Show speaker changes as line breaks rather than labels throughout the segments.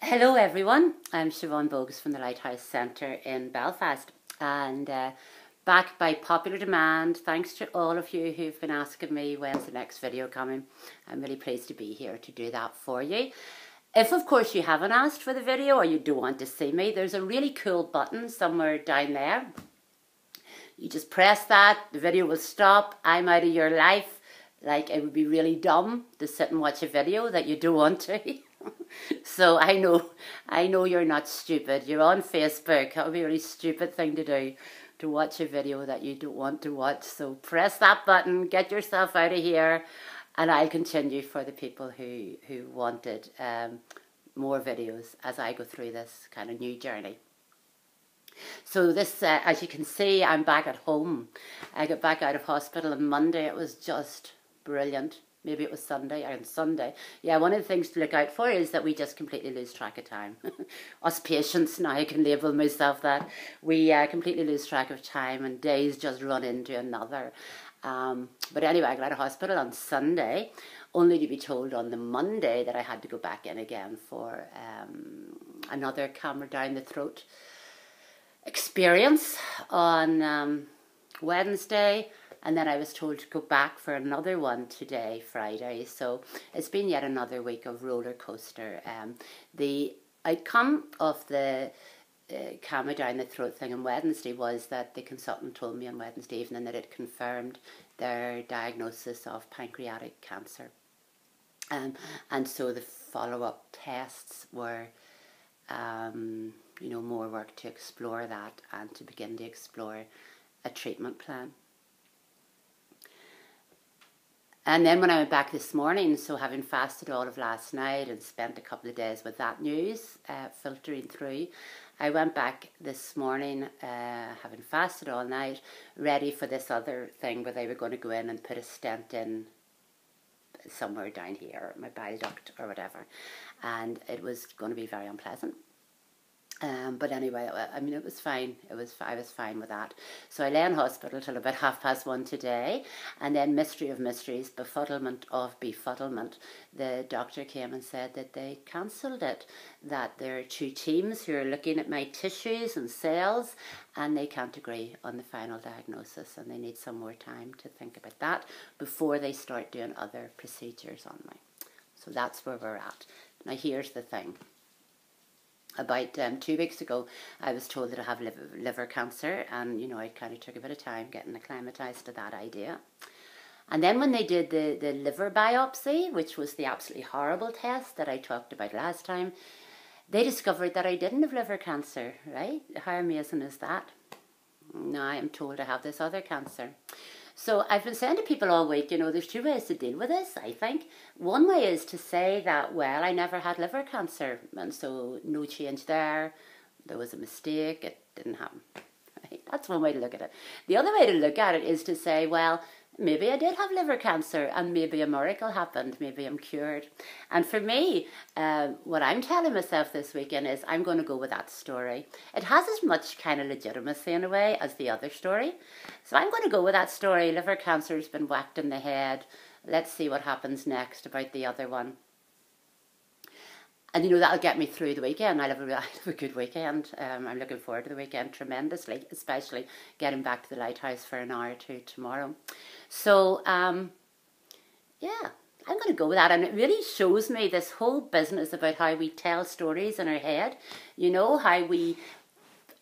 Hello everyone, I'm Siobhan Bogues from the LighthouseCentre in Belfast, and back by popular demand, thanks to all of you who've been asking me when's the next video coming. I'm really pleased to be here to do that for you. If of course you haven't asked for the video or you don't want to see me, there's a really cool button somewhere down there. You just press that, the video will stop, I'm out of your life. Like, it would be really dumb to sit and watch a video that you don't want to. So I know you're not stupid. You're on Facebook. That would be a really stupid thing to do, to watch a video that you don't want to watch. So press that button, get yourself out of here, and I'll continue for the people who wanted more videos as I go through this kind of new journey. So this, as you can see, I'm back at home. I got back out of hospital on Monday. It was just brilliant. Maybe it was Sunday, or Sunday. Yeah, one of the things to look out for is that we just completely lose track of time. Us patients, now I can label myself that, we completely lose track of time and days just run into another. But anyway, I got out of hospital on Sunday, only to be told on the Monday that I had to go back in again for another camera down the throat experience on Wednesday. And then I was told to go back for another one today, Friday. So it's been yet another week of roller coaster. The outcome of the camera down the throat thing on Wednesday was that the consultant told me on Wednesday evening that it confirmed their diagnosis of pancreatic cancer. And so the follow-up tests were, more work to explore that and to begin to explore a treatment plan. And then when I went back this morning, so having fasted all of last night and spent a couple of days with that news filtering through, I went back this morning, having fasted all night, ready for this other thing where they were going to go in and put a stent in somewhere down here, my bile duct or whatever. And it was going to be very unpleasant. But anyway, I mean, it was fine. I was fine with that. So I lay in hospital till about 1:30 today, and then mystery of mysteries, befuddlement of befuddlement. The doctor came and said that they cancelled it, that there are two teams who are looking at my tissues and cells, and they can't agree on the final diagnosis, and they need some more time to think about that before they start doing other procedures on me. So that's where we're at. Now here's the thing. About 2 weeks ago, I was told that I have liver cancer, and I kind of took a bit of time getting acclimatized to that idea. And then when they did the liver biopsy, which was the absolutely horrible test that I talked about last time, they discovered that I didn't have liver cancer, right? How amazing is that? Now I am told I have this other cancer. So I've been saying to people all week, there's two ways to deal with this, I think. One way is to say that, well, I never had liver cancer, and so no change there. There was a mistake, it didn't happen. Right? That's one way to look at it. The other way to look at it is to say, well, maybe I did have liver cancer and maybe a miracle happened, maybe I'm cured. And for me, what I'm telling myself this weekend is I'm going to go with that story. It has as much kind of legitimacy in a way as the other story. So I'm going to go with that story. Liver cancer has been whacked in the head. Let's see what happens next about the other one. And that'll get me through the weekend. I'll have a good weekend. I'm looking forward to the weekend tremendously, especially getting back to the lighthouse for an hour or two tomorrow. So, yeah, I'm going to go with that. And it really shows me this whole business about how we tell stories in our head. How we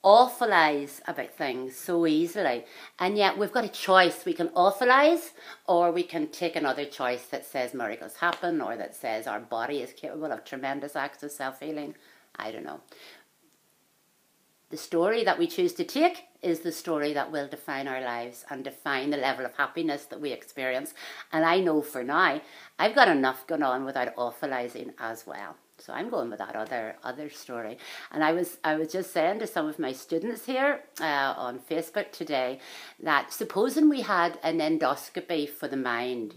awfulize about things so easily, and yet we've got a choice. We can awfulize, or we can take another choice that says miracles happen, or that says our body is capable of tremendous acts of self-healing. I don't know. The story that we choose to take is the story that will define our lives and define the level of happiness that we experience. And I know for now, I've got enough going on without awfulizing as well. So I'm going with that other story. And I was just saying to some of my students here on Facebook today that supposing we had an endoscopy for the mind,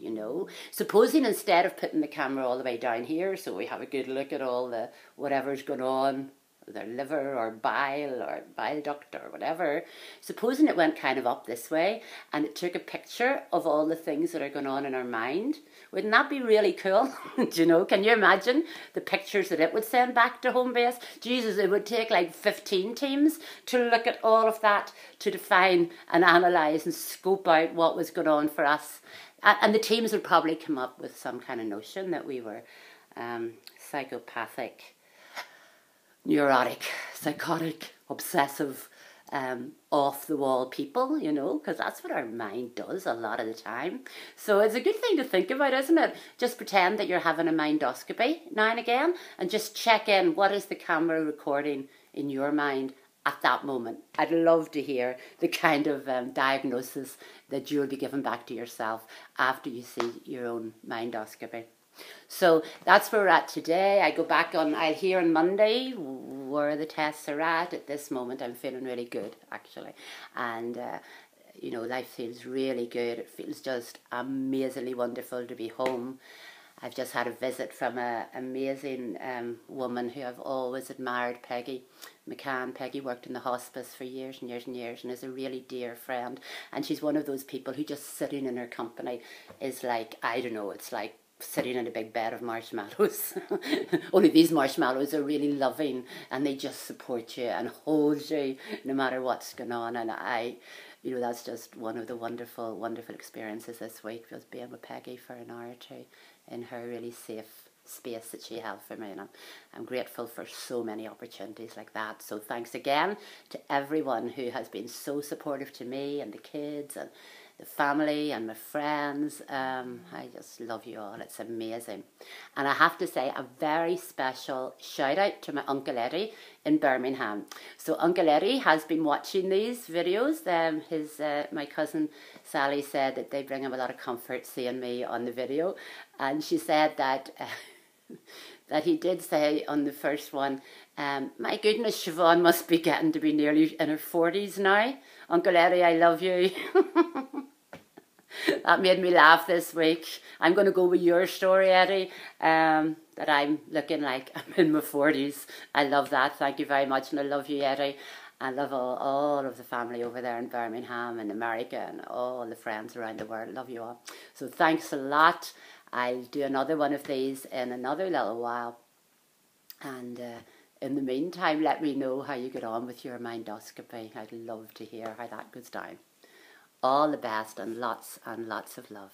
supposing instead of putting the camera all the way down here so we have a good look at all the whatever's going on their liver or bile duct or whatever. Supposing it went kind of up this way and it took a picture of all the things that are going on in our mind, wouldn't that be really cool? Do you know, can you imagine the pictures that it would send back to home base? Jesus, it would take like 15 teams to look at all of that, to define and analyse and scope out what was going on for us. And the teams would probably come up with some kind of notion that we were psychopathic, neurotic, psychotic, obsessive, off-the-wall people, you know, because that's what our mind does a lot of the time. So it's a good thing to think about, isn't it? Just pretend that you're having a mindoscopy now and again and just check in, what is the camera recording in your mind at that moment? I'd love to hear the kind of diagnosis that you'll be giving back to yourself after you see your own mindoscopy. So that's where we're at today. I go back on, I'll hear on Monday where the tests are at. At this moment, I'm feeling really good, actually. And, you know, life feels really good. It feels just amazingly wonderful to be home. I've just had a visit from an amazing woman who I've always admired, Peggy McCann. Peggy worked in the hospice for years and years and years and is a really dear friend. And she's one of those people who just sitting in her company is like, I don't know, it's like sitting in a big bed of marshmallows. Only these marshmallows are really loving and they just support you and hold you no matter what's going on. And you know, that's just one of the wonderful, wonderful experiences this week, was being with Peggy for an hour or two in her really safe space that she held for me. And I'm grateful for so many opportunities like that. So thanks again to everyone who has been so supportive to me and the kids and the family and my friends. I just love you all. It's amazing. And I have to say a very special shout out to my Uncle Eddie in Birmingham. So Uncle Eddie has been watching these videos. My cousin Sally said that they bring him a lot of comfort seeing me on the video. And she said that that he did say on the first one, my goodness, Siobhan must be getting to be nearly in her 40s now. Uncle Eddie, I love you. That made me laugh this week. I'm going to go with your story, Eddie, that I'm looking like I'm in my 40s. I love that. Thank you very much. And I love you, Eddie. I love all of the family over there in Birmingham and America and all the friends around the world. Love you all. So thanks a lot. I'll do another one of these in another little while. And in the meantime, let me know how you get on with your mindoscopy. I'd love to hear how that goes down. All the best and lots of love.